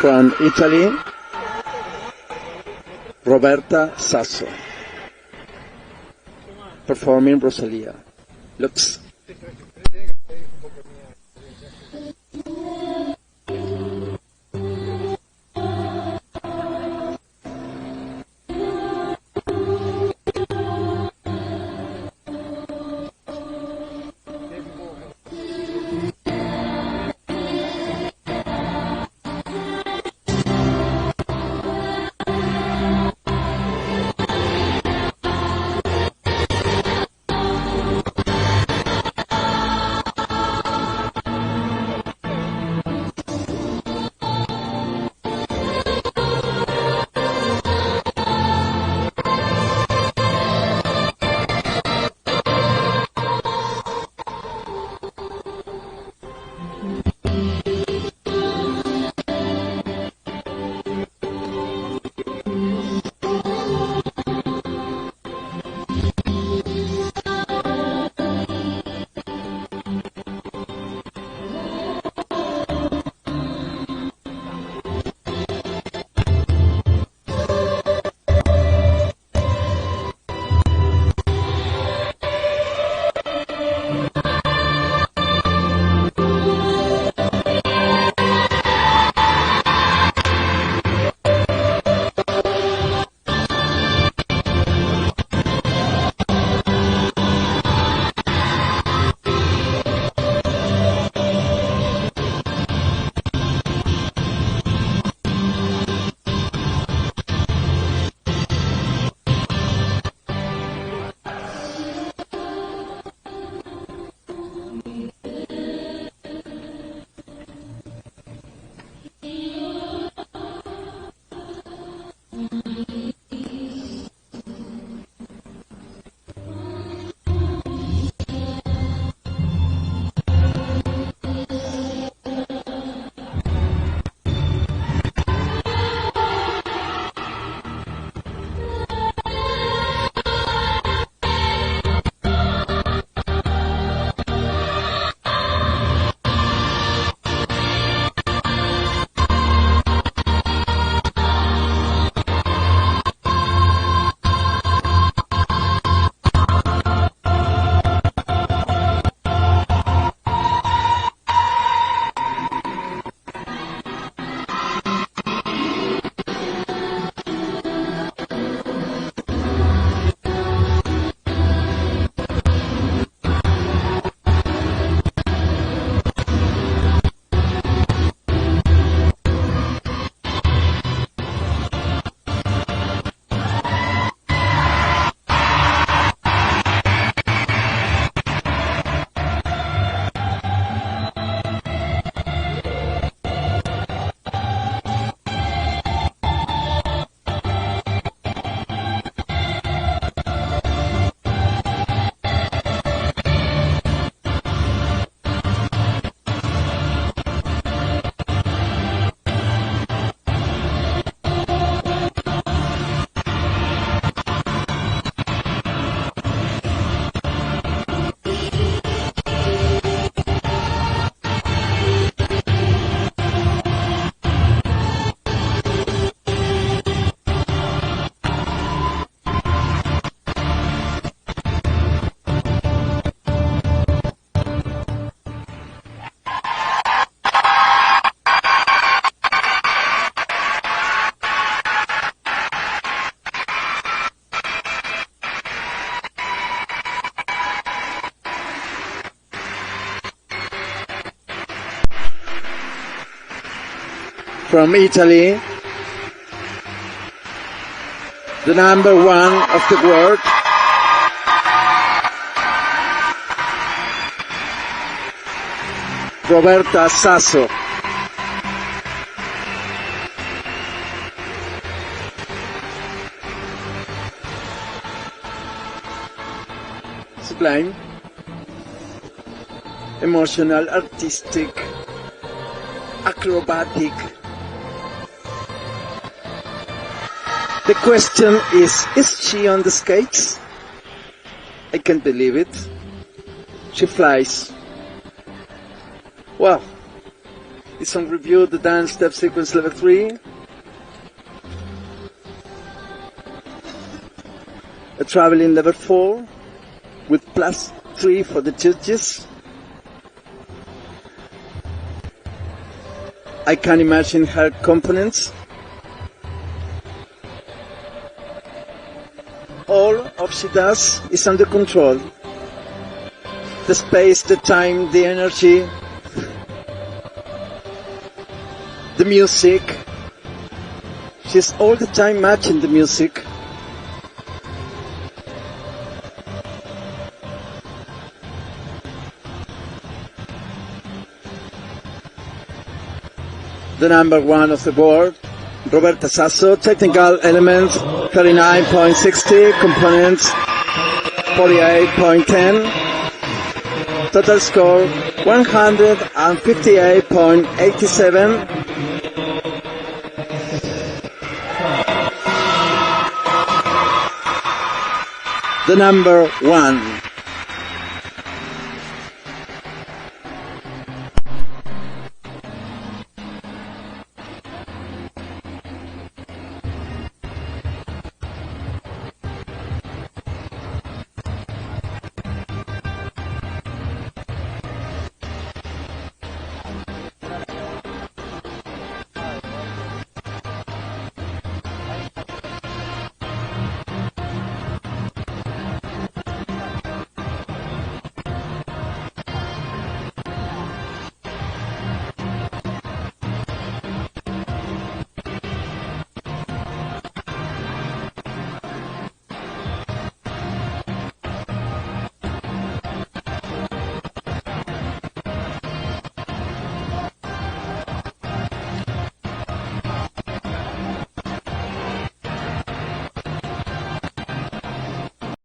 From Italy, Roberta Sasso, performing Rosalia. Looks. From Italy, the number one of the world, Roberta Sasso. Sublime, emotional, artistic, acrobatic. The question is she on the skates? I can't believe it. She flies. Well, is on review the dance step sequence level 3. A traveling level 4 with +3 for the judges. I can imagine her components. All of she does is under control. The space, the time, the energy, the music. She's all the time matching the music. The number 1 of the board, Roberta Sasso, technical elements 39.60, components 48.10, total score 158.87. The number 1.